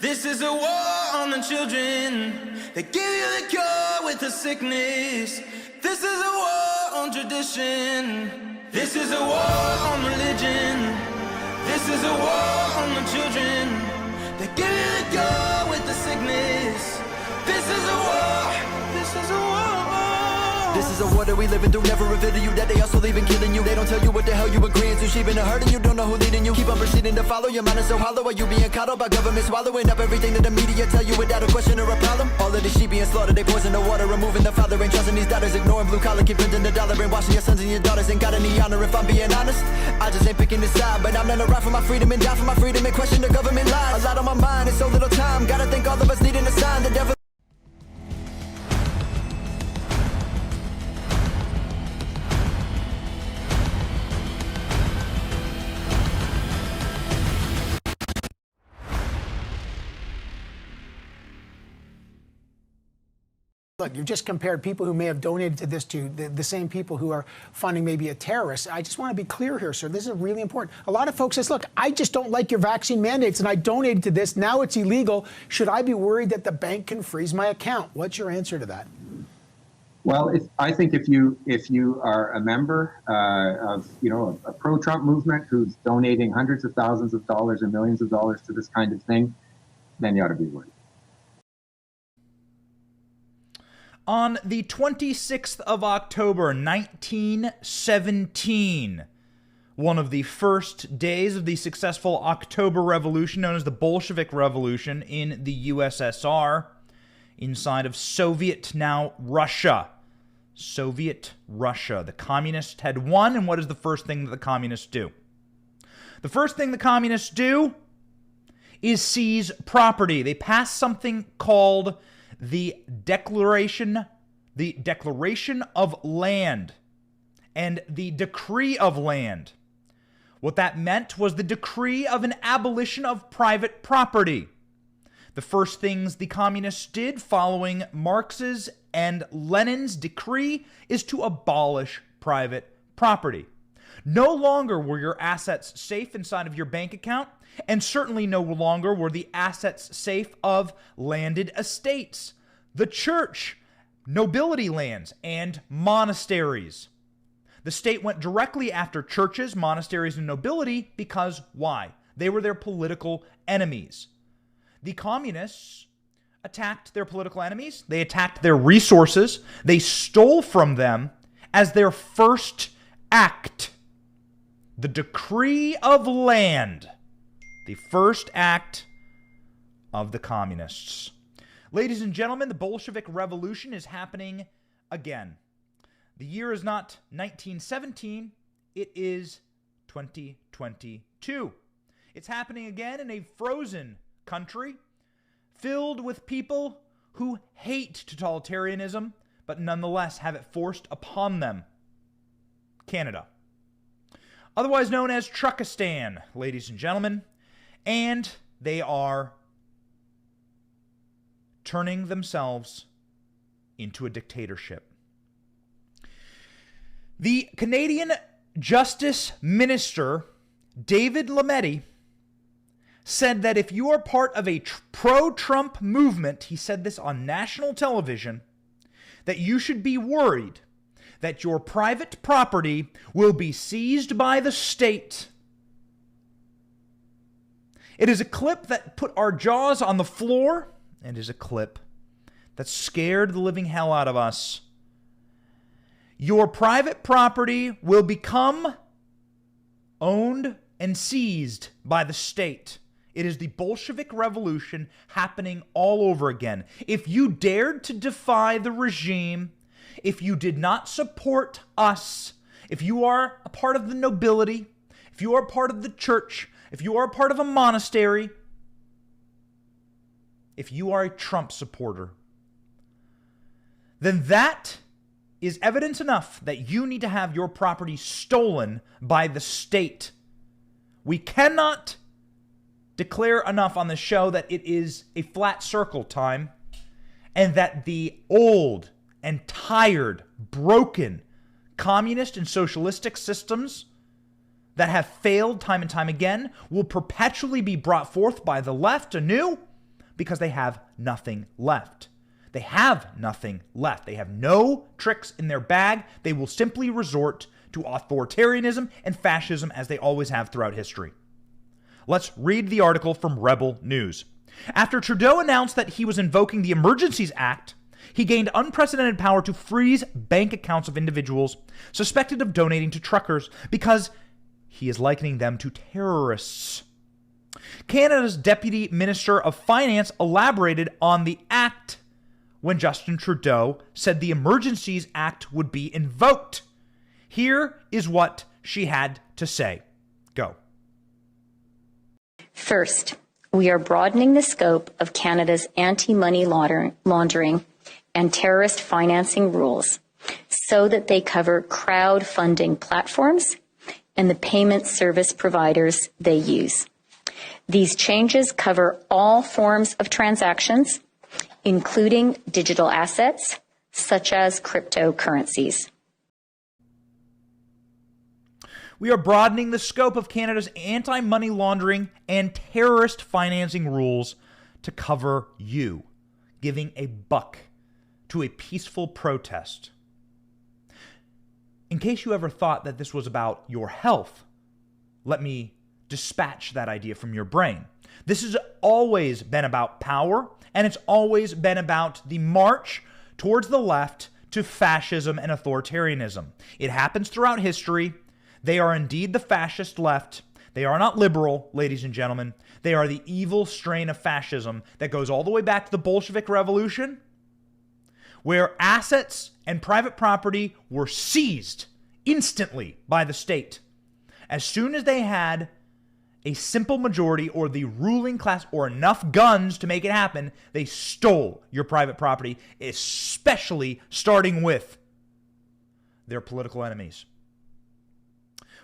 This is a war on the children. They give you the cure with the sickness. This is a war on tradition. This is a war on religion. This is a war on the children. They give you the cure with the sickness. This is a war. This is a war. This is a war that we living through. Never reveal to you that they also leaving killing you. They don't tell you what the hell you agreeing to. She been hurting you, don't know who leading you. Keep on proceeding to follow. Your mind is so hollow. Are you being coddled by government swallowing up everything that the media tell you without a question or a problem? All of the sheep being slaughtered. They poison the water, removing the father. Ain't trusting these daughters. Ignoring blue collar, keep printing the dollar. And washing your sons and your daughters. Ain't got any honor if I'm being honest. I just ain't picking this side. But I'm not a ride for my freedom and die for my freedom and question the government lies. A lot on my mind and so little time. Gotta think all of us needing a sign. The devil. Look, you've just compared people who may have donated to this to the same people who are funding maybe a terrorist. I just want to be clear here, sir. This is really important. A lot of folks says, look, I just don't like your vaccine mandates and I donated to this. Now it's illegal. Should I be worried that the bank can freeze my account? What's your answer to that? Well, I think if you are a member of a pro-Trump movement who's donating hundreds of thousands of dollars and millions of dollars to this kind of thing, then you ought to be worried. On the 26th of October, 1917, one of the first days of the successful October Revolution, known as the Bolshevik Revolution in the USSR, inside of Soviet, now Russia. Soviet Russia. The communists had won, and what is the first thing that the communists do? The first thing the communists do is seize property. They pass something called the Declaration of Land and the Decree of Land. What that meant was the decree of an abolition of private property. The first things the communists did following Marx's and Lenin's decree is to abolish private property. No longer were your assets safe inside of your bank account, and certainly no longer were the assets safe of landed estates, the church, nobility lands, and monasteries. The state went directly after churches, monasteries, and nobility because why? They were their political enemies. The communists attacked their political enemies. They attacked their resources. They stole from them as their first act. The Decree of Land. The first act of the communists. Ladies and gentlemen, the Bolshevik Revolution is happening again. The year is not 1917, it is 2022. It's happening again in a frozen country filled with people who hate totalitarianism, but nonetheless have it forced upon them. Canada. Otherwise known as Truckistan, ladies and gentlemen. And they are turning themselves into a dictatorship. The Canadian Justice Minister, David Lametti, said that if you are part of a pro-Trump movement, he said this on national television, that you should be worried that your private property will be seized by the state. It is a clip that put our jaws on the floor, and is a clip that scared the living hell out of us. Your private property will become owned and seized by the state. It is the Bolshevik Revolution happening all over again. If you dared to defy the regime, if you did not support us, if you are a part of the nobility, if you are part of the church, if you are a part of a monastery, if you are a Trump supporter, then that is evidence enough that you need to have your property stolen by the state. We cannot declare enough on the show that it is a flat circle time, and that the old and tired, broken communist and socialistic systems that have failed time and time again will perpetually be brought forth by the left anew because they have nothing left. They have nothing left. They have no tricks in their bag. They will simply resort to authoritarianism and fascism as they always have throughout history. Let's read the article from Rebel News. After Trudeau announced that he was invoking the Emergencies Act, he gained unprecedented power to freeze bank accounts of individuals suspected of donating to truckers because he is likening them to terrorists. Canada's Deputy Minister of Finance elaborated on the act when Justin Trudeau said the Emergencies Act would be invoked. Here is what she had to say. Go. First, we are broadening the scope of Canada's anti-money laundering and terrorist financing rules so that they cover crowdfunding platforms and the payment service providers they use. These changes cover all forms of transactions, including digital assets, such as cryptocurrencies. We are broadening the scope of Canada's anti-money laundering and terrorist financing rules to cover you giving a buck to a peaceful protest. In case you ever thought that this was about your health, let me dispatch that idea from your brain. This has always been about power, and it's always been about the march towards the left to fascism and authoritarianism. It happens throughout history. They are indeed the fascist left. They are not liberal, ladies and gentlemen. They are the evil strain of fascism that goes all the way back to the Bolshevik Revolution, where assets and private property were seized instantly by the state. As soon as they had a simple majority or the ruling class or enough guns to make it happen, they stole your private property, especially starting with their political enemies.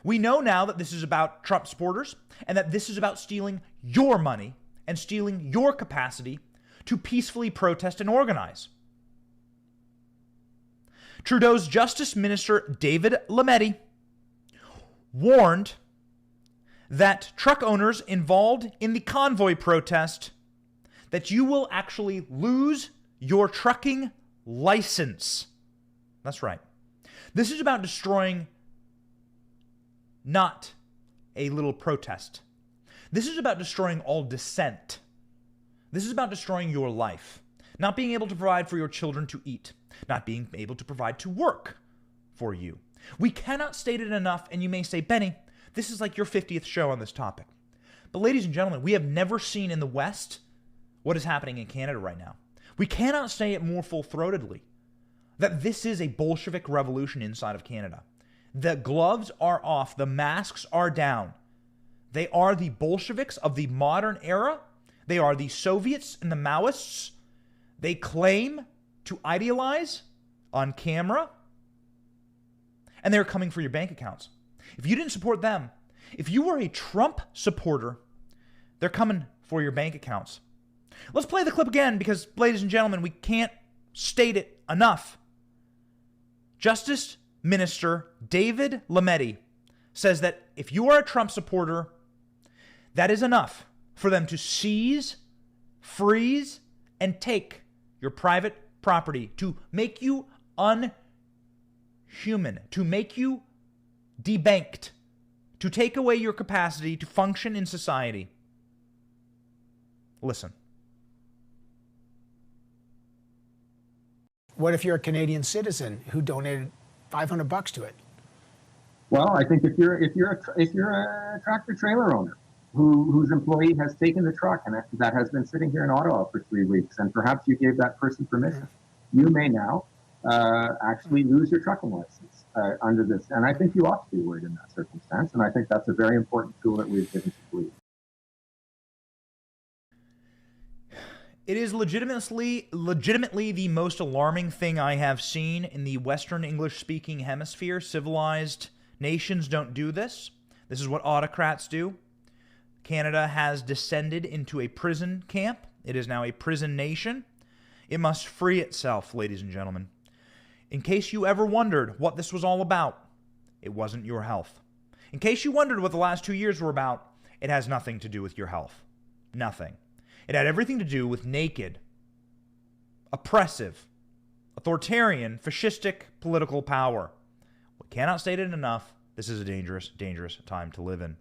We know now that this is about Trump supporters and that this is about stealing your money and stealing your capacity to peacefully protest and organize. Trudeau's Justice Minister David Lametti warned that truck owners involved in the convoy protest that you will actually lose your trucking license. That's right. This is about destroying not a little protest. This is about destroying all dissent. This is about destroying your life. Not being able to provide for your children to eat. Not being able to provide to work for you. We cannot state it enough, and you may say, Benny, this is like your 50th show on this topic. But ladies and gentlemen, we have never seen in the West what is happening in Canada right now. We cannot say it more full-throatedly that this is a Bolshevik revolution inside of Canada. The gloves are off. The masks are down. They are the Bolsheviks of the modern era. They are the Soviets and the Maoists. They claim to idealize on camera. And they're coming for your bank accounts. If you didn't support them, if you were a Trump supporter, they're coming for your bank accounts. Let's play the clip again because, ladies and gentlemen, we can't state it enough. Justice Minister David Lametti says that if you are a Trump supporter, that is enough for them to seize, freeze, and take your private property, to make you unhuman, to make you debanked, to take away your capacity to function in society. Listen. What if you're a Canadian citizen who donated $500 to it? Well, I think if you're a tractor trailer owner whose employee has taken the truck and that has been sitting here in Ottawa for 3 weeks, and perhaps you gave that person permission, you may now actually lose your trucking license under this. And I think you ought to be worried in that circumstance. And I think that's a very important tool that we've given to police. It is legitimately the most alarming thing I have seen in the Western English-speaking hemisphere. Civilized nations don't do this. This is what autocrats do. Canada has descended into a prison camp. It is now a prison nation. It must free itself, ladies and gentlemen. In case you ever wondered what this was all about, it wasn't your health. In case you wondered what the last 2 years were about, it has nothing to do with your health. Nothing. It had everything to do with naked, oppressive, authoritarian, fascistic political power. We cannot state it enough. This is a dangerous, dangerous time to live in.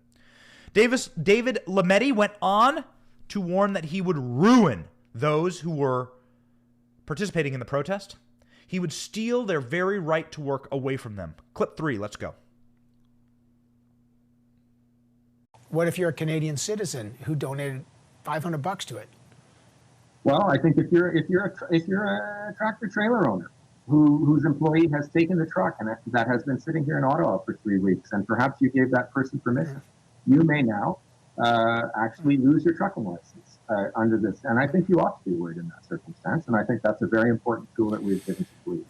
David Lametti went on to warn that he would ruin those who were participating in the protest. He would steal their very right to work away from them. Clip 3, let's go. What if you're a Canadian citizen who donated $500 to it? Well, I think if you're a tractor trailer owner whose employee has taken the truck and that has been sitting here in Ottawa for 3 weeks, and perhaps you gave that person permission, you may now actually lose your trucking license under this. And I think you ought to be worried in that circumstance. And I think that's a very important tool that we've given to police.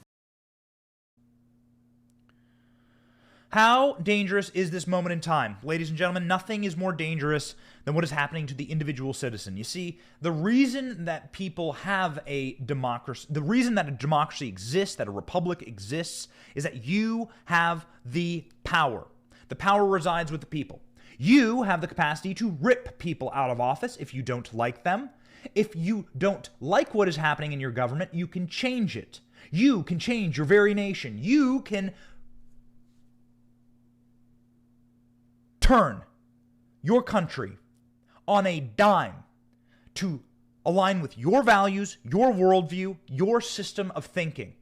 How dangerous is this moment in time? Ladies and gentlemen, nothing is more dangerous than what is happening to the individual citizen. You see, the reason that people have a democracy, the reason that a democracy exists, that a republic exists, is that you have the power. The power resides with the people. You have the capacity to rip people out of office if you don't like them. If you don't like what is happening in your government, you can change it. You can change your very nation. You can turn your country on a dime to align with your values, your worldview, your system of thinking.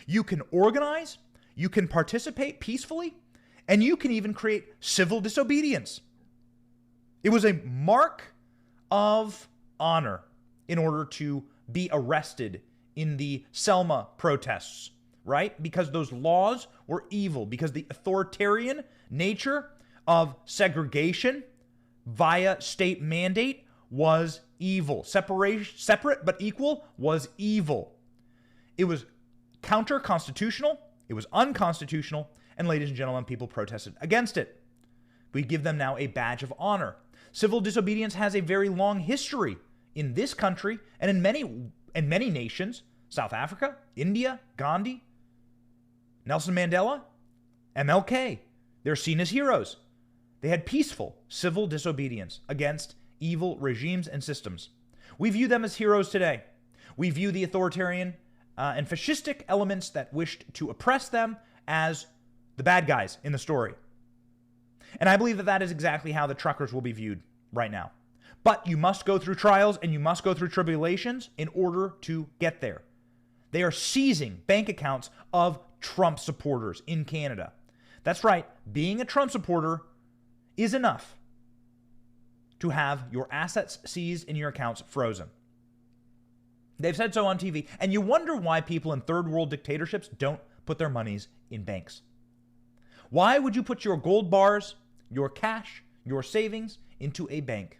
You can organize, you can participate peacefully, and you can even create civil disobedience. It was a mark of honor in order to be arrested in the Selma protests, right? Because those laws were evil, because the authoritarian nature of segregation via state mandate was evil. Separate but equal was evil. It was counter-constitutional, it was unconstitutional, and ladies and gentlemen, people protested against it. We give them now a badge of honor. Civil disobedience has a very long history in this country and in many nations. South Africa, India, Gandhi, Nelson Mandela, MLK. They're seen as heroes. They had peaceful civil disobedience against evil regimes and systems. We view them as heroes today. We view the authoritarian and fascistic elements that wished to oppress them as the bad guys in the story. And I believe that that is exactly how the truckers will be viewed right now. But you must go through trials and you must go through tribulations in order to get there. They are seizing bank accounts of Trump supporters in Canada. That's right, being a Trump supporter is enough to have your assets seized and your accounts frozen. They've said so on TV, and you wonder why people in third world dictatorships don't put their monies in banks. Why would you put your gold bars, your cash, your savings into a bank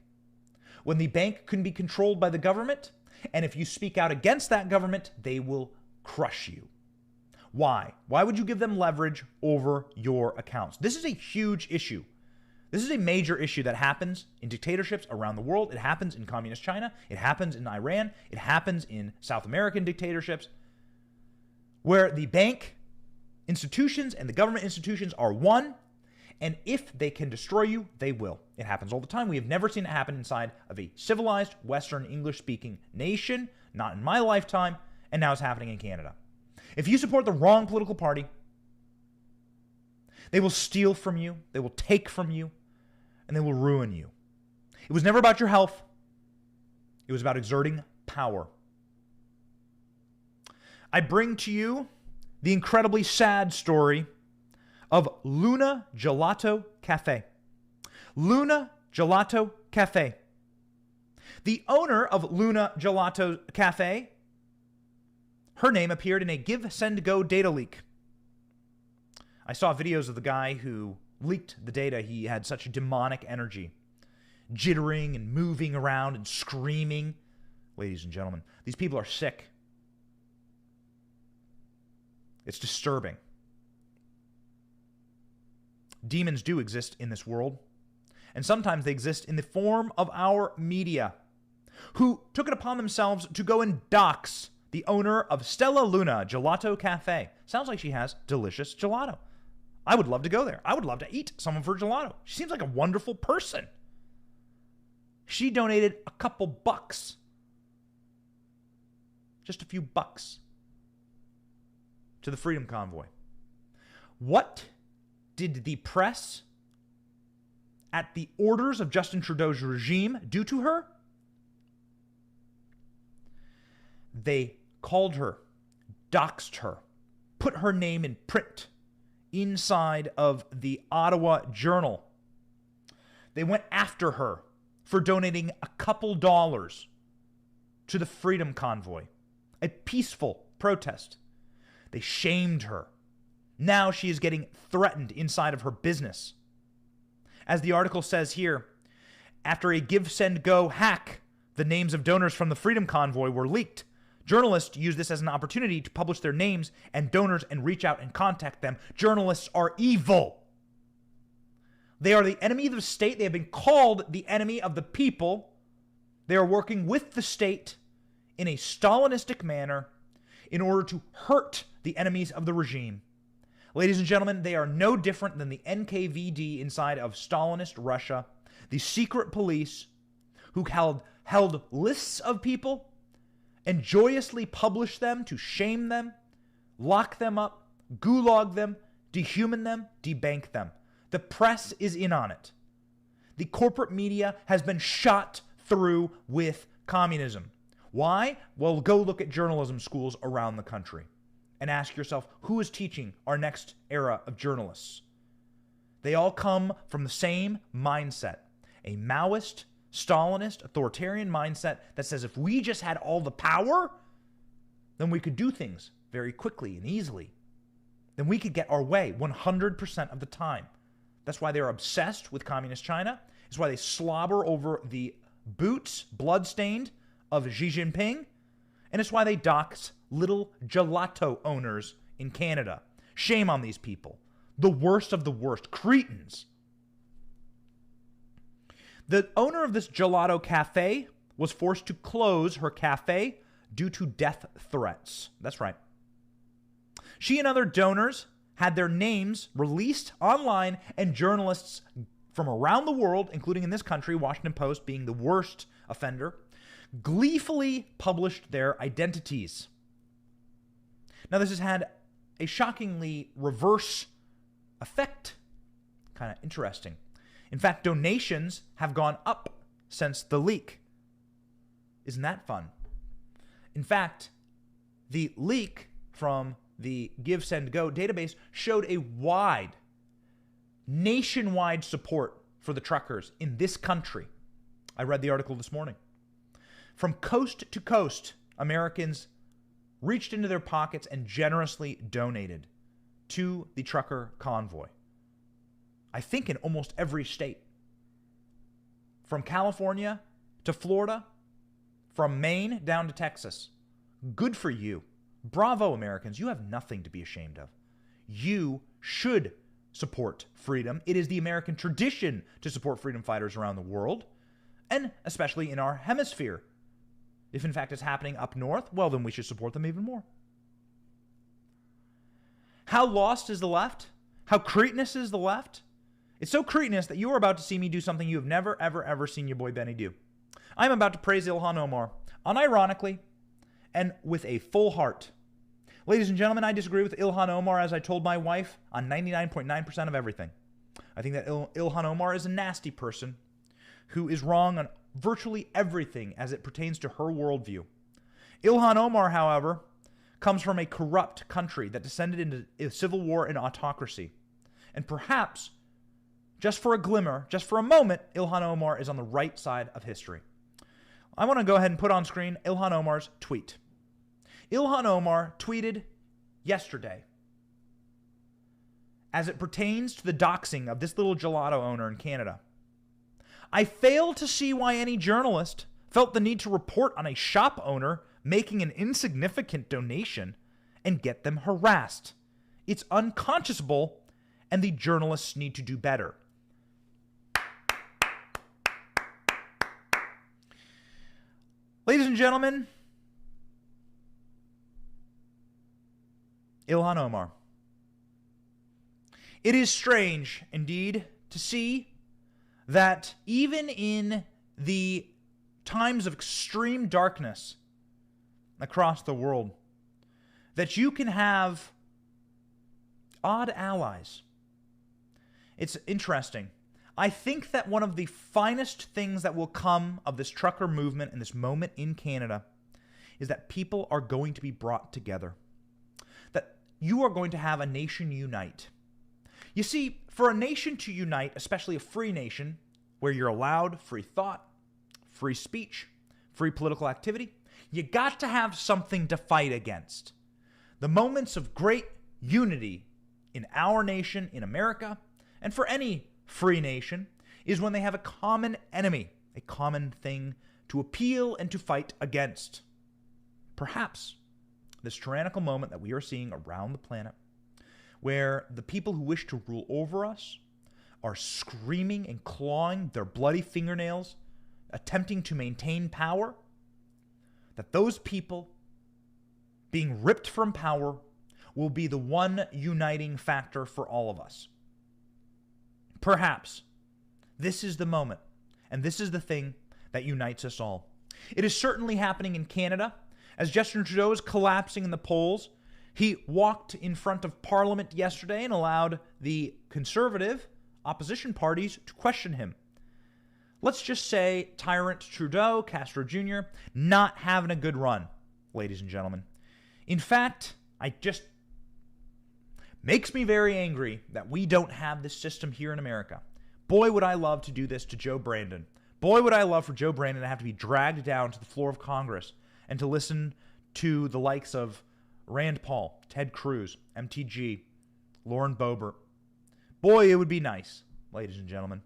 when the bank can be controlled by the government, and if you speak out against that government, they will crush you? Why? Why would you give them leverage over your accounts? This is a huge issue. This is a major issue that happens in dictatorships around the world. It happens in communist China. It happens in Iran. It happens in South American dictatorships, where the bank institutions and the government institutions are one, and if they can destroy you, they will. It happens all the time. We have never seen it happen inside of a civilized, Western, English-speaking nation, not in my lifetime, and now it's happening in Canada. If you support the wrong political party, they will steal from you, they will take from you, and they will ruin you. It was never about your health. It was about exerting power. I bring to you the incredibly sad story of Luna Gelato Cafe. Luna Gelato Cafe. The owner of Luna Gelato Cafe, her name appeared in a Give, Send, Go data leak. I saw videos of the guy who leaked the data. He had such demonic energy, jittering and moving around and screaming. Ladies and gentlemen, these people are sick. It's disturbing. Demons do exist in this world, and sometimes they exist in the form of our media, who took it upon themselves to go and dox the owner of Stella Luna Gelato Cafe. Sounds like she has delicious gelato. I would love to go there. I would love to eat some of her gelato. She seems like a wonderful person. She donated a couple bucks. Just a few bucks to the Freedom Convoy. What did the press at the orders of Justin Trudeau's regime do to her? They called her, doxed her, put her name in print inside of the Ottawa Journal. They went after her for donating a couple dollars to the Freedom Convoy, a peaceful protest. They shamed her. Now she is getting threatened inside of her business. As the article says here, after a Give, Send, Go hack, the names of donors from the Freedom Convoy were leaked. Journalists use this as an opportunity to publish their names and donors and reach out and contact them. Journalists are evil. They are the enemy of the state. They have been called the enemy of the people. They are working with the state in a Stalinistic manner in order to hurt the enemies of the regime. Ladies and gentlemen, they are no different than the NKVD inside of Stalinist Russia, the secret police who held lists of people and joyously published them to shame them, lock them up, gulag them, dehuman them, debank them. The press is in on it. The corporate media has been shot through with communism. Why? Well, go look at journalism schools around the country and ask yourself, who is teaching our next era of journalists? They all come from the same mindset, a Maoist, Stalinist, authoritarian mindset that says if we just had all the power, then we could do things very quickly and easily. Then we could get our way 100% of the time. That's why they're obsessed with communist China. It's why they slobber over the boots, bloodstained, of Xi Jinping. And it's why they dox little gelato owners in Canada. Shame on these people. The worst of the worst. Cretins. The owner of this gelato cafe was forced to close her cafe due to death threats. That's right. She and other donors had their names released online, and journalists from around the world, including in this country, Washington Post being the worst offender, gleefully published their identities. Now, this has had a shockingly reverse effect. Kind of interesting. In fact, donations have gone up since the leak. Isn't that fun? In fact, the leak from the Give, Send, Go database showed a nationwide support for the truckers in this country. I read the article this morning. From coast to coast, Americans reached into their pockets and generously donated to the trucker convoy. I think in almost every state. From California to Florida, from Maine down to Texas. Good for you. Bravo, Americans. You have nothing to be ashamed of. You should support freedom. It is the American tradition to support freedom fighters around the world, and especially in our hemisphere. If in fact it's happening up north, well, then we should support them even more. How lost is the left? How cretinous is the left? It's so cretinous that you are about to see me do something you have never, ever, ever seen your boy Benny do. I'm about to praise Ilhan Omar, unironically, and with a full heart. Ladies and gentlemen, I disagree with Ilhan Omar, as I told my wife, on 99.9% of everything. I think that Ilhan Omar is a nasty person who is wrong on virtually everything as it pertains to her worldview. Ilhan Omar, however, comes from a corrupt country that descended into a civil war and autocracy. And perhaps, just for a glimmer, just for a moment, Ilhan Omar is on the right side of history. I want to go ahead and put on screen Ilhan Omar's tweet. Ilhan Omar tweeted yesterday, as it pertains to the doxing of this little gelato owner in Canada. I fail to see why any journalist felt the need to report on a shop owner making an insignificant donation and get them harassed. It's unconscionable, and the journalists need to do better. Ladies and gentlemen, Ilhan Omar. It is strange, indeed, to see that even in the times of extreme darkness across the world, that you can have odd allies. It's interesting. I think that one of the finest things that will come of this trucker movement and this moment in Canada is that people are going to be brought together. That you are going to have a nation unite. You see, for a nation to unite, especially a free nation, where you're allowed free thought, free speech, free political activity, you got to have something to fight against. The moments of great unity in our nation, in America, and for any free nation, is when they have a common enemy, a common thing to appeal and to fight against. Perhaps this tyrannical moment that we are seeing around the planet, where the people who wish to rule over us are screaming and clawing their bloody fingernails, attempting to maintain power, that those people being ripped from power will be the one uniting factor for all of us. Perhaps this is the moment, and this is the thing that unites us all. It is certainly happening in Canada. As Justin Trudeau is collapsing in the polls, he walked in front of Parliament yesterday and allowed the Conservative opposition parties to question him. Let's just say tyrant Trudeau, Castro Jr., not having a good run, ladies and gentlemen. In fact, makes me very angry that we don't have this system here in America. Boy, would I love to do this to Joe Brandon. Boy, would I love for Joe Brandon to have to be dragged down to the floor of Congress and to listen to the likes of Rand Paul, Ted Cruz, MTG, Lauren Boebert. Boy, it would be nice, ladies and gentlemen.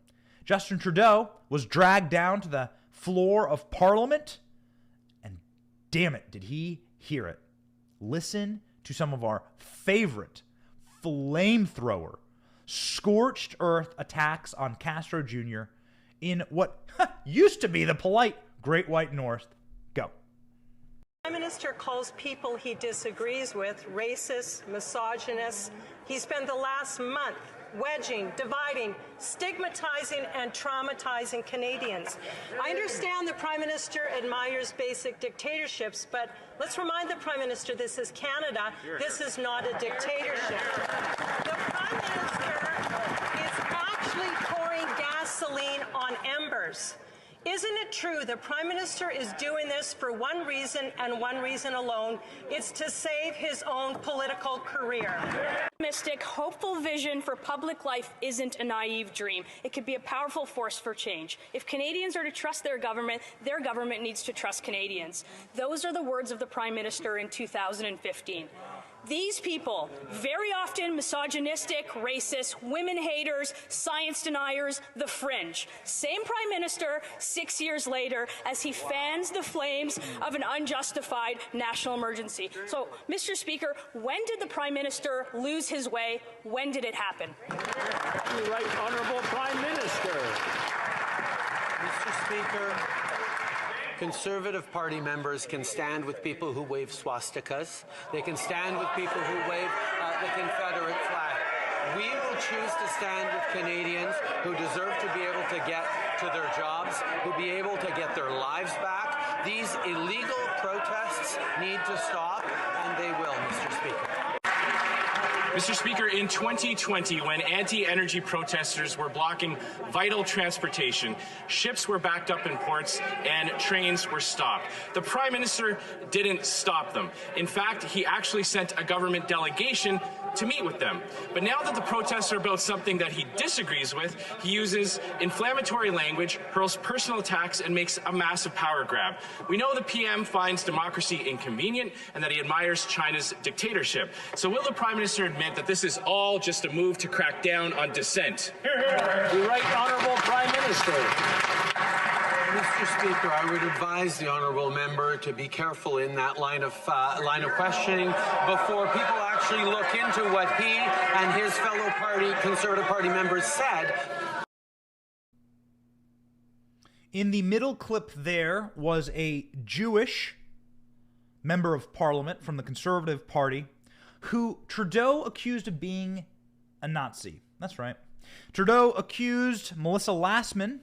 Justin Trudeau was dragged down to the floor of Parliament, and damn it, did he hear it. Listen to some of our favorite flamethrower, scorched earth attacks on Castro Jr. in what used to be the polite Great White North. Go. The Prime Minister calls people he disagrees with racist, misogynist. He spent the last month wedging, dividing, stigmatizing, and traumatizing Canadians. I understand the Prime Minister admires basic dictatorships, but let's remind the Prime Minister this is Canada. This is not a dictatorship. The Prime Minister is actually pouring gasoline on embers. Isn't it true the Prime Minister is doing this for one reason and one reason alone? It's to save his own political career. Optimistic, hopeful vision for public life isn't a naive dream. It could be a powerful force for change. If Canadians are to trust their government needs to trust Canadians. Those are the words of the Prime Minister in 2015. These people, very often misogynistic, racist, women haters, science deniers, the fringe. Same Prime Minister 6 years later as he fans the flames of an unjustified national emergency. So, Mr. Speaker, when did the Prime Minister lose his way? When did it happen? The Right Honourable Prime Minister. Mr. Speaker, Conservative Party members can stand with people who wave swastikas. They can stand with people who wave the Confederate flag. We will choose to stand with Canadians who deserve to be able to get to their jobs, who be able to get their lives back. These illegal protests need to stop, and they will, Mr. Speaker. Mr. Speaker, in 2020, when anti-energy protesters were blocking vital transportation, ships were backed up in ports and trains were stopped. The Prime Minister didn't stop them. In fact, he actually sent a government delegation to meet with them. But now that the protests are about something that he disagrees with, he uses inflammatory language, hurls personal attacks, and makes a massive power grab. We know the PM finds democracy inconvenient and that he admires China's dictatorship. So will the Prime Minister admit that this is all just a move to crack down on dissent? The Right Honourable Prime Minister. Mr. Speaker, I would advise the honourable member to be careful in that line of questioning before people actually look into what he and his fellow Conservative Party members said. In the middle clip there was a Jewish member of Parliament from the Conservative Party who Trudeau accused of being a Nazi. That's right. Trudeau accused Melissa Lantsman,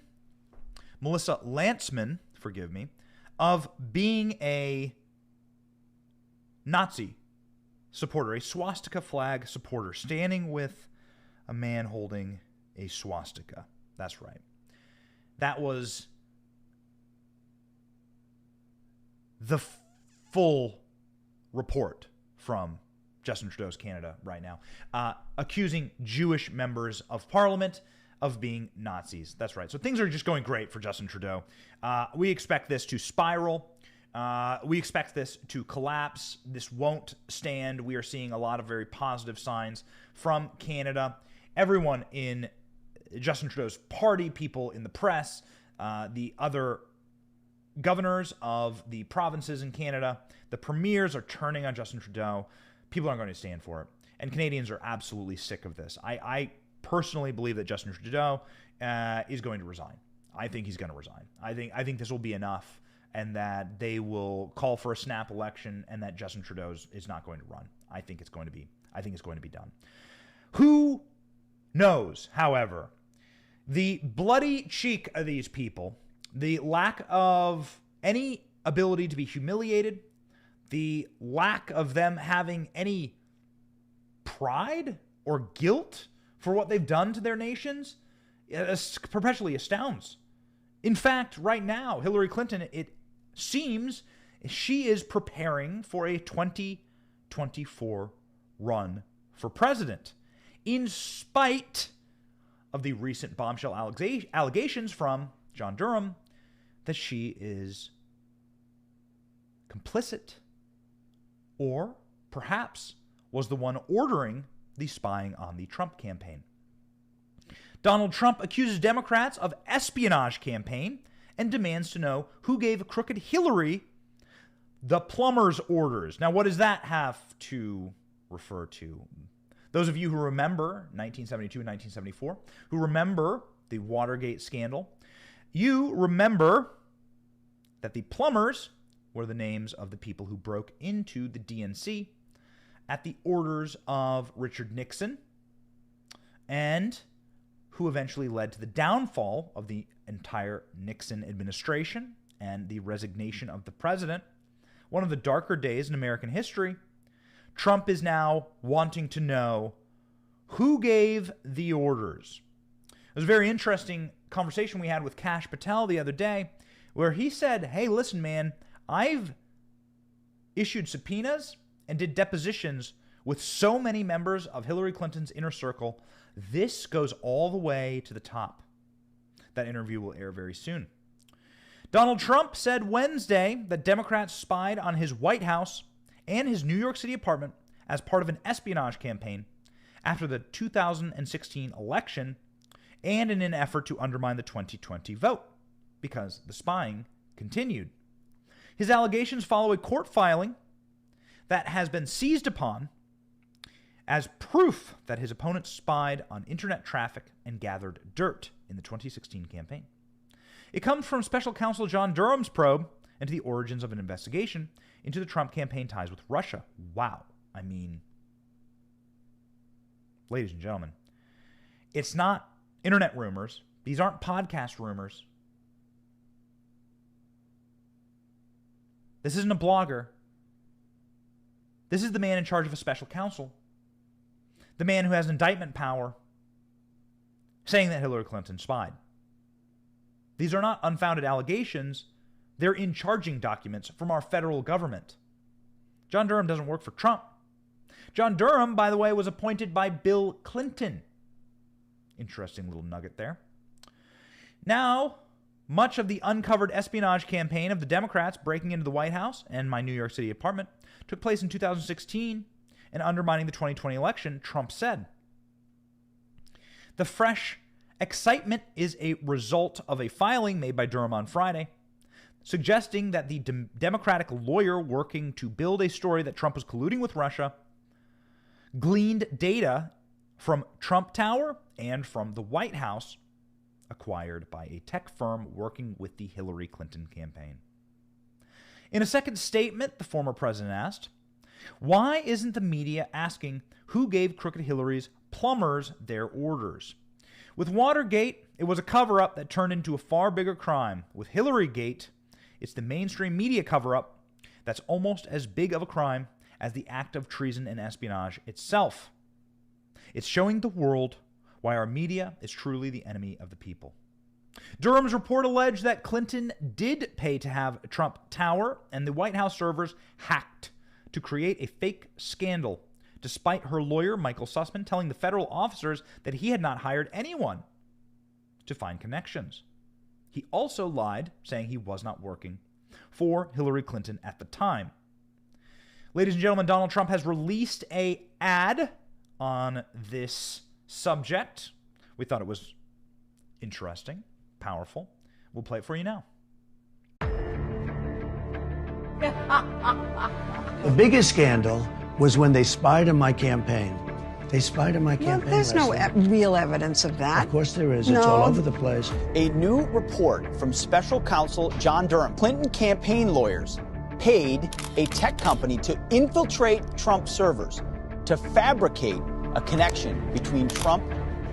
of being a Nazi supporter, a swastika flag supporter, standing with a man holding a swastika. That's right. That was the full report from Justin Trudeau's Canada right now, accusing Jewish members of parliament of being Nazis. That's right. So things are just going great for Justin Trudeau. We expect this to spiral. We expect this to collapse. This won't stand. We are seeing a lot of very positive signs from Canada. Everyone in Justin Trudeau's party, people in the press, the other governors of the provinces in Canada, the premiers are turning on Justin Trudeau. People aren't going to stand for it. And Canadians are absolutely sick of this. I personally believe that Justin Trudeau is going to resign. I think he's going to resign. I think this will be enough, and that they will call for a snap election, and that Justin Trudeau is not going to run. I think it's going to be done. Who knows, however, the bloody cheek of these people, the lack of any ability to be humiliated, the lack of them having any pride or guilt for what they've done to their nations, perpetually astounds. In fact, right now, Hillary Clinton, it seems she is preparing for a 2024 run for president, in spite of the recent bombshell allegations from John Durham that she is complicit, or perhaps was the one ordering the spying on the Trump campaign. Donald Trump accuses Democrats of espionage campaign and demands to know who gave crooked Hillary the plumber's orders. Now, what does that have to refer to? Those of you who remember 1972 and 1974, who remember the Watergate scandal, you remember that the plumbers were the names of the people who broke into the DNC at the orders of Richard Nixon, and who eventually led to the downfall of the entire Nixon administration and the resignation of the president. One of the darker days in American history. Trump is now wanting to know who gave the orders. It was a very interesting conversation we had with Kash Patel the other day, where he said, hey, listen, man, I've issued subpoenas and did depositions with so many members of Hillary Clinton's inner circle. This goes all the way to the top. That interview will air very soon. Donald Trump said Wednesday that Democrats spied on his White House and his New York City apartment as part of an espionage campaign after the 2016 election, and in an effort to undermine the 2020 vote, because the spying continued. His allegations follow a court filing that has been seized upon as proof that his opponents spied on internet traffic and gathered dirt in the 2016 campaign. It comes from special counsel John Durham's probe into the origins of an investigation into the Trump campaign ties with Russia. Wow. I mean, ladies and gentlemen, it's not internet rumors. These aren't podcast rumors. This isn't a blogger. This is the man in charge of a special counsel. The man who has indictment power, saying that Hillary Clinton spied. These are not unfounded allegations. They're in charging documents from our federal government. John Durham doesn't work for Trump. John Durham, by the way, was appointed by Bill Clinton. Interesting little nugget there. Now, much of the uncovered espionage campaign of the Democrats breaking into the White House and my New York City apartment took place in 2016 and undermining the 2020 election, Trump said. The fresh excitement is a result of a filing made by Durham on Friday, suggesting that the Democratic lawyer working to build a story that Trump was colluding with Russia gleaned data from Trump Tower and from the White House acquired by a tech firm working with the Hillary Clinton campaign. In a second statement, the former president asked, why isn't the media asking who gave crooked Hillary's plumbers their orders. With Watergate, it was a cover-up that turned into a far bigger crime. With Hillarygate, it's the mainstream media cover-up that's almost as big of a crime as the act of treason and espionage itself. It's showing the world why our media is truly the enemy of the people. Durham's report alleged that Clinton did pay to have Trump Tower and the White House servers hacked to create a fake scandal, despite her lawyer, Michael Sussman, telling the federal officers that he had not hired anyone to find connections. He also lied, saying he was not working for Hillary Clinton at the time. Ladies and gentlemen, Donald Trump has released an ad on this subject. We thought it was interesting, powerful. We'll play it for you now. The biggest scandal was when they spied on my campaign. They spied on my campaign. There's no real evidence of that. Of course there is. It's all over the place. A new report from special counsel John Durham. Clinton campaign lawyers paid a tech company to infiltrate Trump servers to fabricate a connection between Trump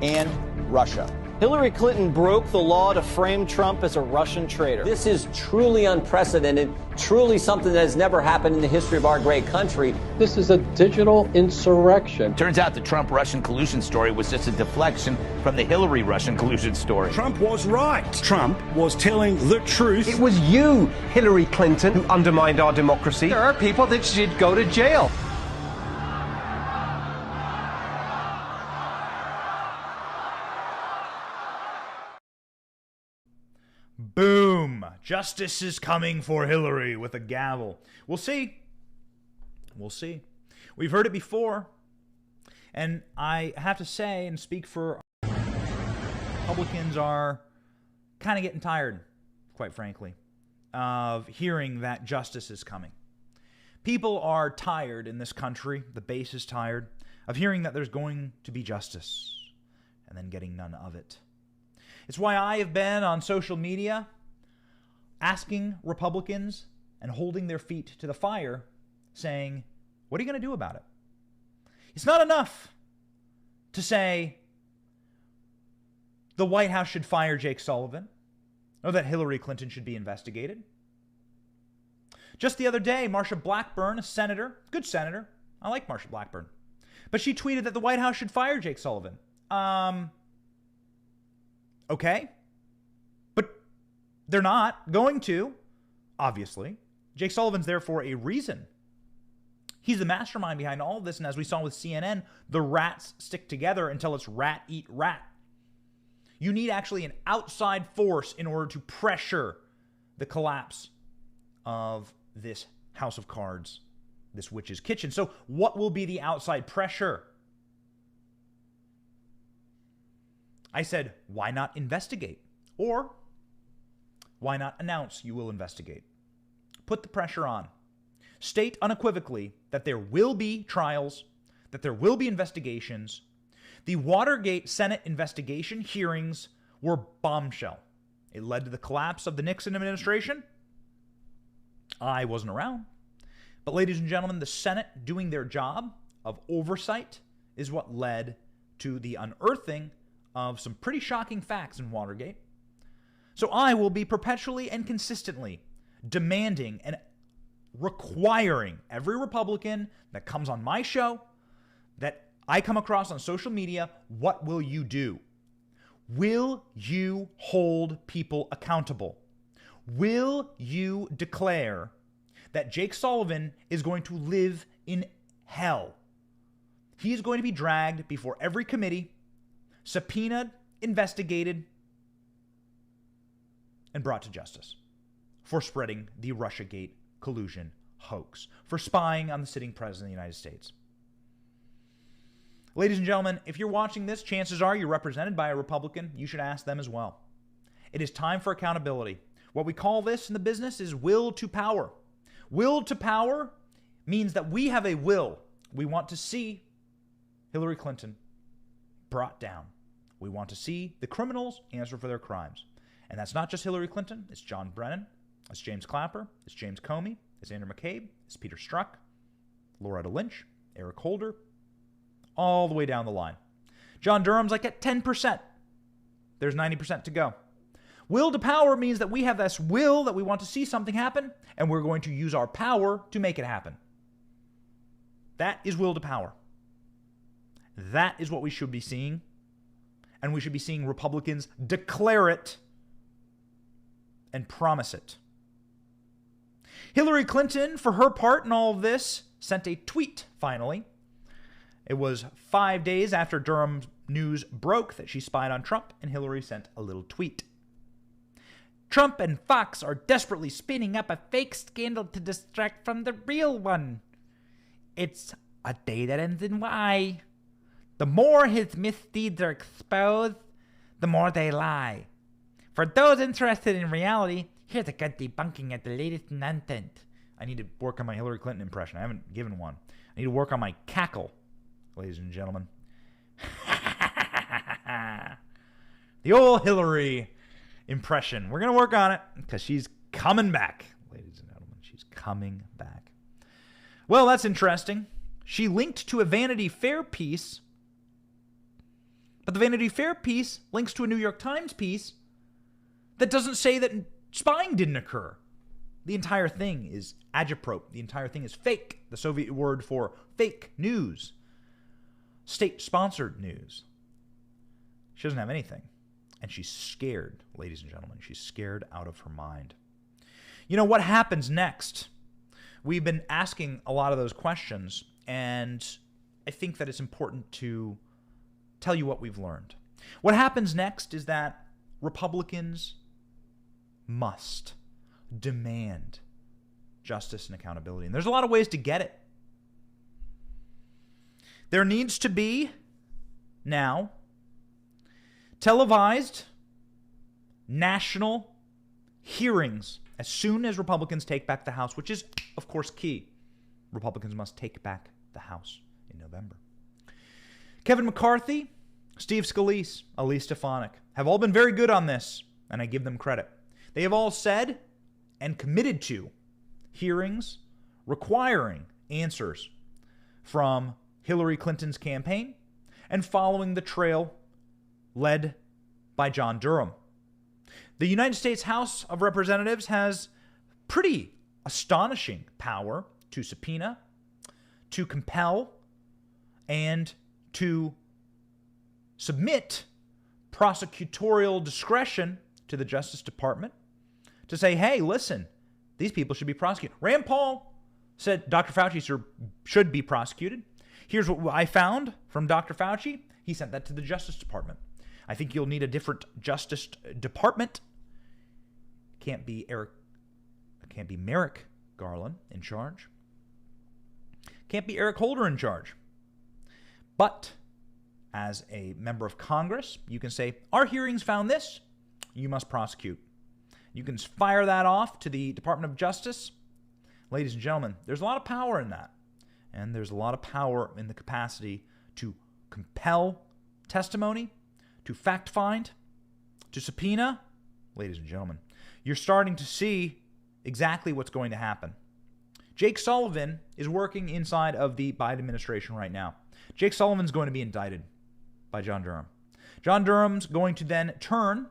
and Russia. Hillary Clinton broke the law to frame Trump as a Russian traitor. This is truly unprecedented, truly something that has never happened in the history of our great country. This is a digital insurrection. Turns out the Trump-Russian collusion story was just a deflection from the Hillary-Russian collusion story. Trump was right. Trump was telling the truth. It was you, Hillary Clinton, who undermined our democracy. There are people that should go to jail. Boom! Justice is coming for Hillary with a gavel. We'll see. We'll see. We've heard it before. And I have to say and speak for Republicans are kind of getting tired, quite frankly, of hearing that justice is coming. People are tired in this country, the base is tired, of hearing that there's going to be justice and then getting none of it. It's why I have been on social media asking Republicans and holding their feet to the fire, saying, what are you going to do about it? It's not enough to say the White House should fire Jake Sullivan or that Hillary Clinton should be investigated. Just the other day, Marsha Blackburn, a senator, good senator, I like Marsha Blackburn, but she tweeted that the White House should fire Jake Sullivan. Okay, but they're not going to, obviously. Jake Sullivan's there for a reason. He's the mastermind behind all of this, and as we saw with CNN, the rats stick together until it's rat eat rat. You need actually an outside force in order to pressure the collapse of this house of cards, this witch's kitchen. So what will be the outside pressure? I said, why not investigate? Or why not announce you will investigate? Put the pressure on. State unequivocally that there will be trials, that there will be investigations. The Watergate Senate investigation hearings were bombshell. It led to the collapse of the Nixon administration. I wasn't around. But ladies and gentlemen, the Senate doing their job of oversight is what led to the unearthing of some pretty shocking facts in Watergate. So I will be perpetually and consistently demanding and requiring every Republican that comes on my show, that I come across on social media, what will you do? Will you hold people accountable? Will you declare that Jake Sullivan is going to live in hell? He is going to be dragged before every committee, subpoenaed, investigated, and brought to justice for spreading the Russiagate collusion hoax, for spying on the sitting president of the United States. Ladies and gentlemen, if you're watching this, chances are you're represented by a Republican. You should ask them as well. It is time for accountability. What we call this in the business is will to power. Will to power means that we have a will. We want to see Hillary Clinton brought down. We want to see the criminals answer for their crimes. And that's not just Hillary Clinton. It's John Brennan. It's James Clapper. It's James Comey. It's Andrew McCabe. It's Peter Strzok. Loretta Lynch. Eric Holder. All the way down the line. John Durham's like at 10%. There's 90% to go. Will to power means that we have this will that we want to see something happen, and we're going to use our power to make it happen. That is will to power. That is what we should be seeing. And we should be seeing Republicans declare it and promise it. Hillary Clinton, for her part in all of this, sent a tweet finally. It was 5 days after Durham's news broke that she spied on Trump, and Hillary sent a little tweet. Trump and Fox are desperately spinning up a fake scandal to distract from the real one. It's a day that ends in Y. The more his misdeeds are exposed, the more they lie. For those interested in reality, here's a good debunking of the latest nonsense. I need to work on my Hillary Clinton impression. I haven't given one. I need to work on my cackle, ladies and gentlemen. The old Hillary impression. We're going to work on it because she's coming back, ladies and gentlemen. She's coming back. Well, that's interesting. She linked to a Vanity Fair piece, but the Vanity Fair piece links to a New York Times piece that doesn't say that spying didn't occur. The entire thing is agitprop. The entire thing is fake. The Soviet word for fake news. State-sponsored news. She doesn't have anything. And she's scared, ladies and gentlemen. She's scared out of her mind. You know, what happens next? We've been asking a lot of those questions, and I think that it's important to tell you what we've learned. What happens next is that Republicans must demand justice and accountability. And there's a lot of ways to get it. There needs to be now televised national hearings as soon as Republicans take back the House, which is, of course, key. Republicans must take back the House in November. Kevin McCarthy, Steve Scalise, Elise Stefanik have all been very good on this, and I give them credit. They have all said and committed to hearings requiring answers from Hillary Clinton's campaign and following the trail led by John Durham. The United States House of Representatives has pretty astonishing power to subpoena, to compel, and to submit prosecutorial discretion to the Justice Department to say, hey, listen, these people should be prosecuted. Rand Paul said Dr. Fauci should be prosecuted. Here's what I found from Dr. Fauci. He sent that to the Justice Department. I think you'll need a different Justice Department. Can't be Merrick Garland in charge. Can't be Eric Holder in charge. But as a member of Congress, you can say, our hearings found this, you must prosecute. You can fire that off to the Department of Justice. Ladies and gentlemen, there's a lot of power in that. And there's a lot of power in the capacity to compel testimony, to fact find, to subpoena. Ladies and gentlemen, you're starting to see exactly what's going to happen. Jake Sullivan is working inside of the Biden administration right now. Jake Sullivan's going to be indicted by John Durham. John Durham's going to then turn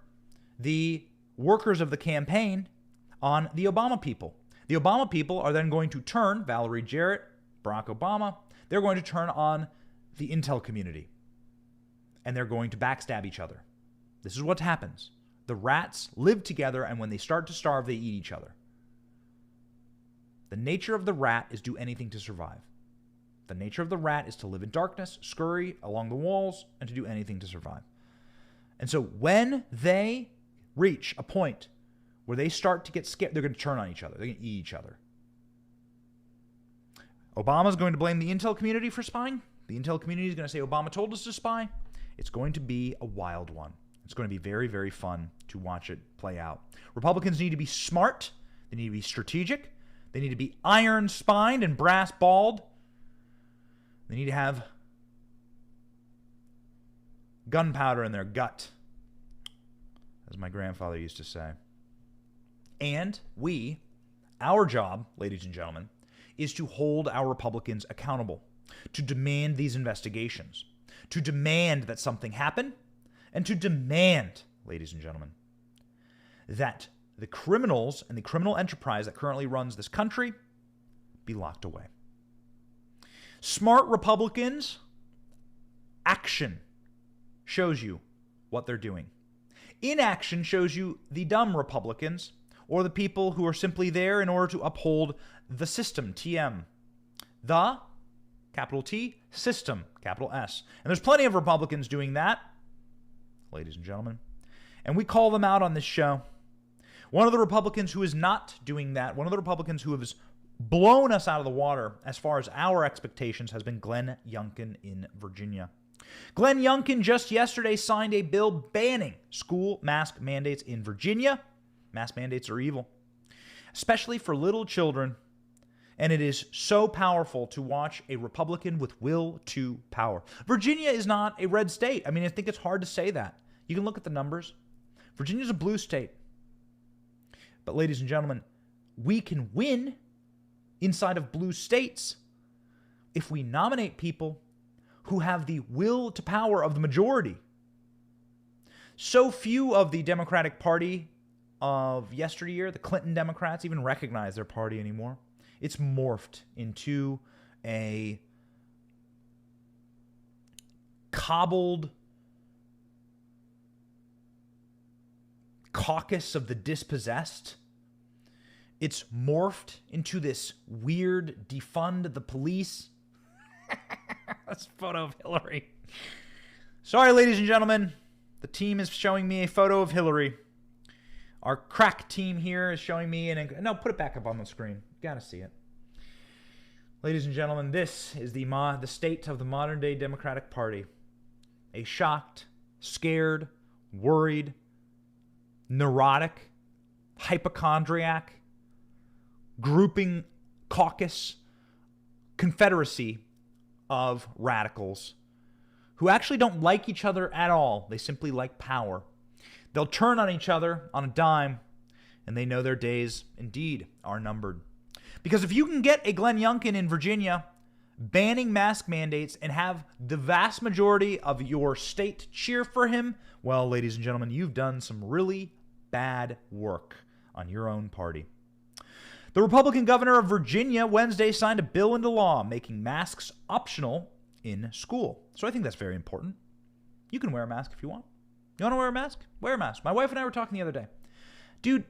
the workers of the campaign on the Obama people. The Obama people are then going to turn Valerie Jarrett, Barack Obama, they're going to turn on the intel community. And they're going to backstab each other. This is what happens. The rats live together, and when they start to starve, they eat each other. The nature of the rat is do anything to survive. The nature of the rat is to live in darkness, scurry along the walls, and to do anything to survive. And so when they reach a point where they start to get scared, they're going to turn on each other. They're going to eat each other. Obama's going to blame the intel community for spying. The intel community is going to say Obama told us to spy. It's going to be a wild one. It's going to be very, very fun to watch it play out. Republicans need to be smart. They need to be strategic. They need to be iron-spined and brass-balled. They need to have gunpowder in their gut, as my grandfather used to say. And our job, ladies and gentlemen, is to hold our Republicans accountable, to demand these investigations, to demand that something happen, and to demand, ladies and gentlemen, that the criminals and the criminal enterprise that currently runs this country be locked away. Smart Republicans, action shows you what they're doing. Inaction shows you the dumb Republicans, or the people who are simply there in order to uphold the system, TM. The, capital T, system, capital S. And there's plenty of Republicans doing that, ladies and gentlemen. And we call them out on this show. One of the Republicans who is not doing that, one of the Republicans who has blown us out of the water as far as our expectations, has been Glenn Youngkin in Virginia. Glenn Youngkin just yesterday signed a bill banning school mask mandates in Virginia. Mask mandates are evil, especially for little children. And it is so powerful to watch a Republican with will to power. Virginia is not a red state. I mean, I think it's hard to say that. You can look at the numbers. Virginia's a blue state. But ladies and gentlemen, we can win inside of blue states if we nominate people who have the will to power of the majority. So few of the Democratic Party of yesteryear, the Clinton Democrats, even recognize their party anymore. It's morphed into a cobbled caucus of the dispossessed. It's morphed into this weird defund the police. That's a photo of Hillary. Sorry, ladies and gentlemen. The team is showing me a photo of Hillary. Our crack team here is showing me no, put it back up on the screen. You gotta see it. Ladies and gentlemen, this is the state of the modern-day Democratic Party. A shocked, scared, worried, neurotic, hypochondriac, grouping caucus, confederacy of radicals who actually don't like each other at all. They simply like power. They'll turn on each other on a dime, and they know their days, indeed, are numbered. Because if you can get a Glenn Youngkin in Virginia banning mask mandates and have the vast majority of your state cheer for him, well, ladies and gentlemen, you've done some really bad work on your own party. The Republican governor of Virginia Wednesday signed a bill into law making masks optional in school. So I think that's very important. You can wear a mask if you want. You want to wear a mask? Wear a mask. My wife and I were talking the other day. Dude,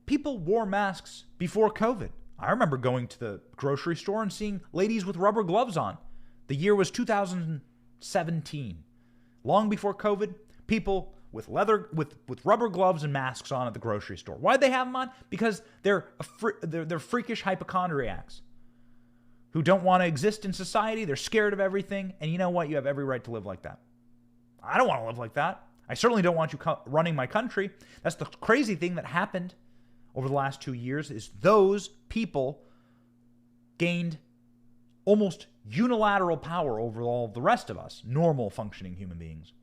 people wore masks before COVID. I remember going to the grocery store and seeing ladies with rubber gloves on. The year was 2017. Long before COVID, people with rubber gloves and masks on at the grocery store. Why'd they have them on? Because they're freakish hypochondriacs who don't want to exist in society. They're scared of everything. And you know what? You have every right to live like that. I don't want to live like that. I certainly don't want you running my country. That's the crazy thing that happened over the last 2 years is those people gained almost unilateral power over all the rest of us, normal functioning human beings.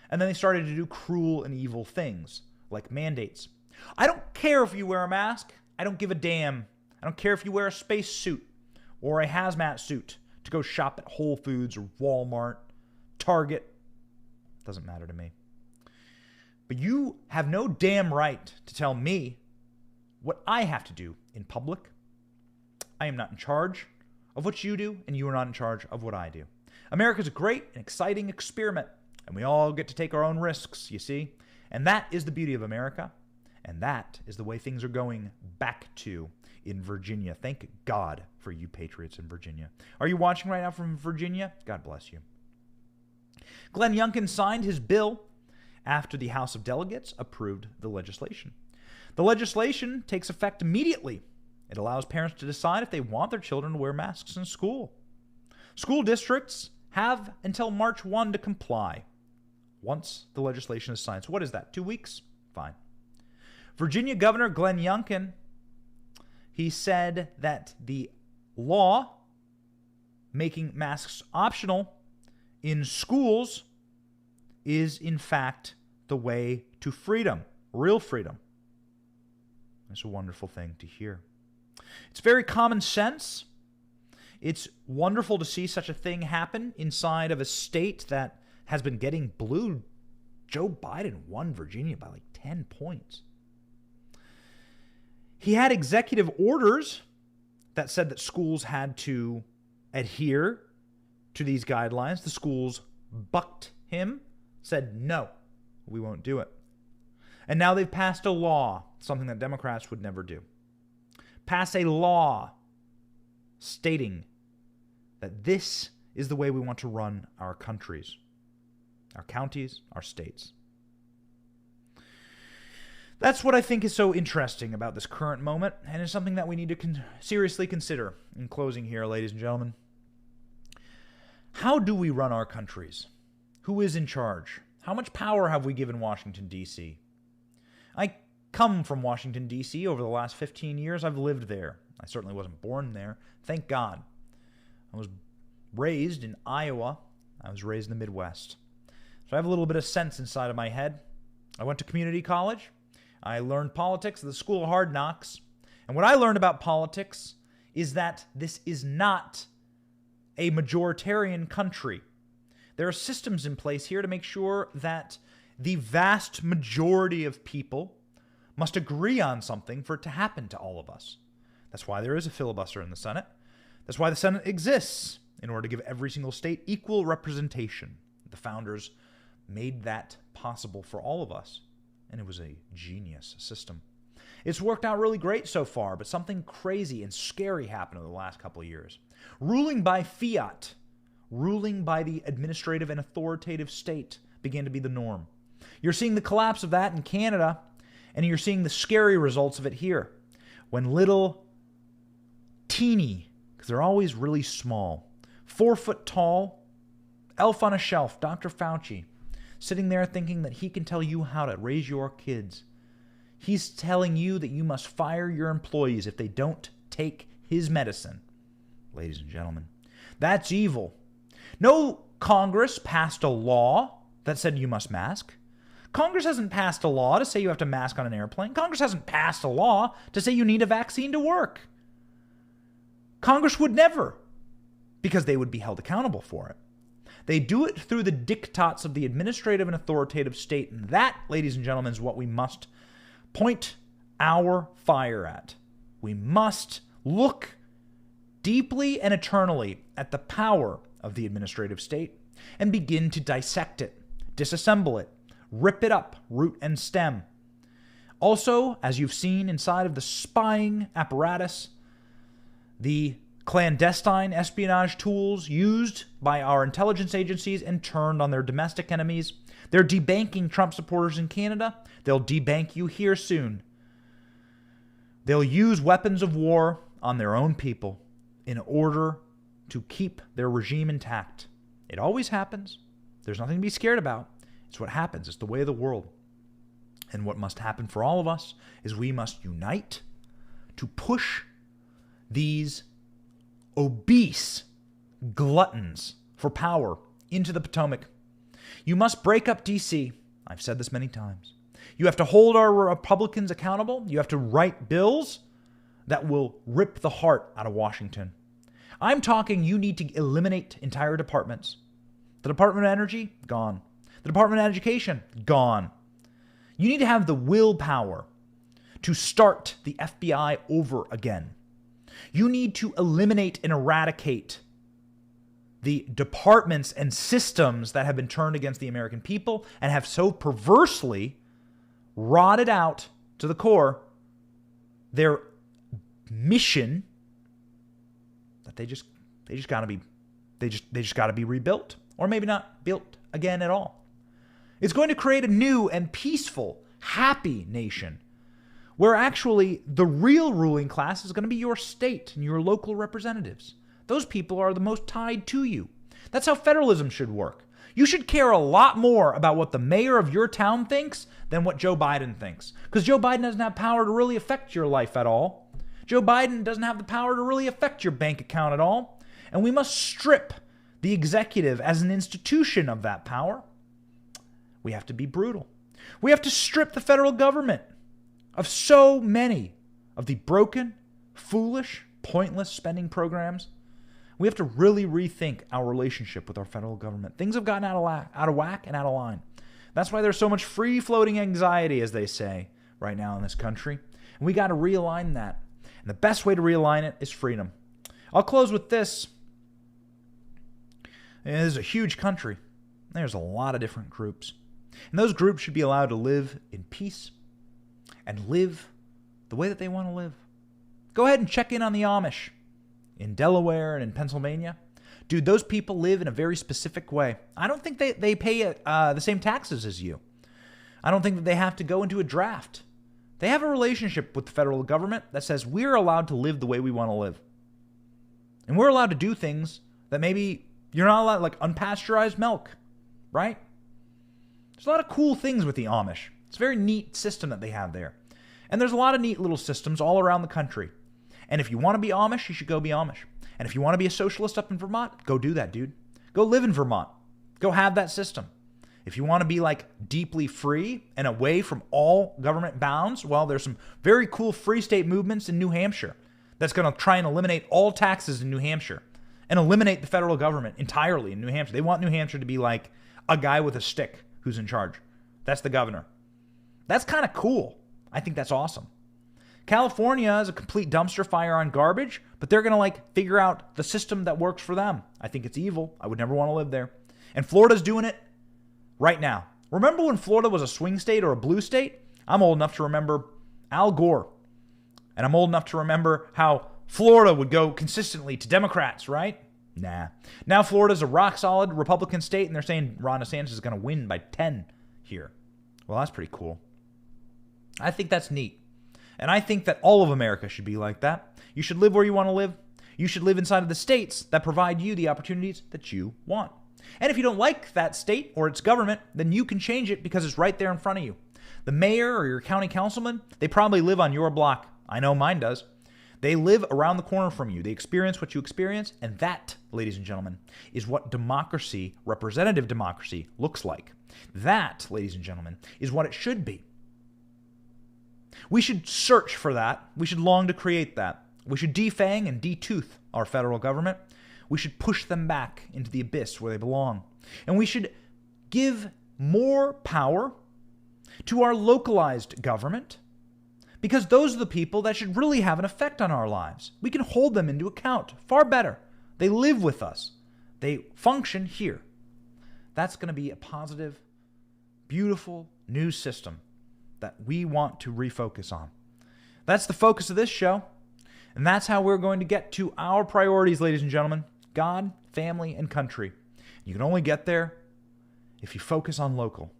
And then they started to do cruel and evil things like mandates. I don't care if you wear a mask. I don't give a damn. I don't care if you wear a space suit or a hazmat suit to go shop at Whole Foods or Walmart, Target. Doesn't matter to me. But you have no damn right to tell me what I have to do in public. I am not in charge of what you do, and you are not in charge of what I do. America's a great and exciting experiment, and we all get to take our own risks, you see? And that is the beauty of America, and that is the way things are going back to in Virginia. Thank God for you patriots in Virginia. Are you watching right now from Virginia? God bless you. Glenn Youngkin signed his bill after the House of Delegates approved the legislation. The legislation takes effect immediately. It allows parents to decide if they want their children to wear masks in school. School districts have until March 1 to comply once the legislation is signed. So what is that, 2 weeks? Fine. Virginia Governor Glenn Youngkin, he said that the law making masks optional in schools is, in fact, the way to freedom, real freedom. It's a wonderful thing to hear. It's very common sense. It's wonderful to see such a thing happen inside of a state that has been getting blue. Joe Biden won Virginia by like 10 points. He had executive orders that said that schools had to adhere to these guidelines. The schools bucked him, said, no, we won't do it. And now they've passed a law, something that Democrats would never do. Pass a law stating that this is the way we want to run our countries, our counties, our states. That's what I think is so interesting about this current moment, and is something that we need to seriously consider. In closing here, ladies and gentlemen, how do we run our countries? Who is in charge? How much power have we given Washington, D.C.? I come from Washington, D.C. Over the last 15 years. I've lived there. I certainly wasn't born there. Thank God. I was raised in Iowa. I was raised in the Midwest. So I have a little bit of sense inside of my head. I went to community college. I learned politics at the School of Hard Knocks. And what I learned about politics is that this is not a majoritarian country. There are systems in place here to make sure that the vast majority of people must agree on something for it to happen to all of us. That's why there is a filibuster in the Senate. That's why the Senate exists, in order to give every single state equal representation. The founders made that possible for all of us, and it was a genius system. It's worked out really great so far, but something crazy and scary happened over the last couple of years. Ruling by fiat, ruling by the administrative and authoritative state began to be the norm. You're seeing the collapse of that in Canada, and you're seeing the scary results of it here. When little, teeny, because they're always really small, 4 foot tall, elf on a shelf, Dr. Fauci, sitting there thinking that he can tell you how to raise your kids. He's telling you that you must fire your employees if they don't take his medicine. Ladies and gentlemen, that's evil. No Congress passed a law that said you must mask. Congress hasn't passed a law to say you have to mask on an airplane. Congress hasn't passed a law to say you need a vaccine to work. Congress would never, because they would be held accountable for it. They do it through the diktats of the administrative and authoritative state, and that, ladies and gentlemen, is what we must point our fire at. We must look deeply and eternally at the power of the administrative state and begin to dissect it, disassemble it, rip it up, root and stem. Also, as you've seen inside of the spying apparatus, the clandestine espionage tools used by our intelligence agencies and turned on their domestic enemies. They're debanking Trump supporters in Canada. They'll debank you here soon. They'll use weapons of war on their own people in order to keep their regime intact. It always happens. There's nothing to be scared about. It's what happens. It's the way of the world. And what must happen for all of us is we must unite to push these obese gluttons for power into the Potomac. You must break up D.C. I've said this many times. You have to hold our Republicans accountable. You have to write bills that will rip the heart out of Washington. I'm talking you need to eliminate entire departments. The Department of Energy, gone. The Department of Education, gone. You need to have the willpower to start the FBI over again. You need to eliminate and eradicate the departments and systems that have been turned against the American people and have so perversely rotted out to the core their mission that they just got to be rebuilt, or maybe not built again at all. It's going to create a new and peaceful, happy nation where actually the real ruling class is going to be your state and your local representatives. Those people are the most tied to you. That's how federalism should work. You should care a lot more about what the mayor of your town thinks than what Joe Biden thinks. Because Joe Biden doesn't have power to really affect your life at all. Joe Biden doesn't have the power to really affect your bank account at all. And we must strip the executive as an institution of that power. We have to be brutal. We have to strip the federal government of so many of the broken, foolish, pointless spending programs. We have to really rethink our relationship with our federal government. Things have gotten out of whack and out of line. That's why there's so much free-floating anxiety, as they say, right now in this country. And we got to realign that. And the best way to realign it is freedom. I'll close with this. This is a huge country. There's a lot of different groups. And those groups should be allowed to live in peace and live the way that they want to live. Go ahead and check in on the Amish in Delaware and in Pennsylvania. Dude, those people live in a very specific way. I don't think they pay the same taxes as you. I don't think that they have to go into a draft. They have a relationship with the federal government that says we're allowed to live the way we want to live. And we're allowed to do things that maybe you're not allowed, like unpasteurized milk, right? There's a lot of cool things with the Amish. It's a very neat system that they have there. And there's a lot of neat little systems all around the country. And if you want to be Amish, you should go be Amish. And if you want to be a socialist up in Vermont, go do that, dude. Go live in Vermont. Go have that system. If you want to be like deeply free and away from all government bounds, well, there's some very cool free state movements in New Hampshire that's going to try and eliminate all taxes in New Hampshire and eliminate the federal government entirely in New Hampshire. They want New Hampshire to be like a guy with a stick who's in charge. That's the governor. That's kind of cool. I think that's awesome. California is a complete dumpster fire on garbage, but they're going to like figure out the system that works for them. I think it's evil. I would never want to live there. And Florida's doing it right now. Remember when Florida was a swing state or a blue state? I'm old enough to remember Al Gore. And I'm old enough to remember how Florida would go consistently to Democrats, right? Nah. Now Florida's a rock-solid Republican state, and they're saying Ron DeSantis is going to win by 10 here. Well, that's pretty cool. I think that's neat. And I think that all of America should be like that. You should live where you want to live. You should live inside of the states that provide you the opportunities that you want. And if you don't like that state or its government, then you can change it because it's right there in front of you. The mayor or your county councilman, they probably live on your block. I know mine does. They live around the corner from you. They experience what you experience. And that, ladies and gentlemen, is what democracy, representative democracy, looks like. That, ladies and gentlemen, is what it should be. We should search for that. We should long to create that. We should defang and detooth our federal government. We should push them back into the abyss where they belong. And we should give more power to our localized government, because those are the people that should really have an effect on our lives. We can hold them into account far better. They live with us. They function here. That's going to be a positive, beautiful new system that we want to refocus on. That's the focus of this show. And that's how we're going to get to our priorities, ladies and gentlemen. God, family, and country. You can only get there if you focus on local.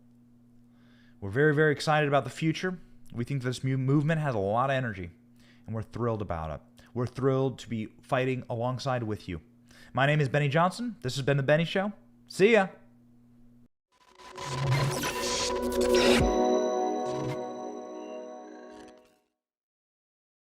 We're very, very excited about the future. We think this movement has a lot of energy, and we're thrilled about it. We're thrilled to be fighting alongside with you. My name is Benny Johnson. This has been The Benny Show. See ya.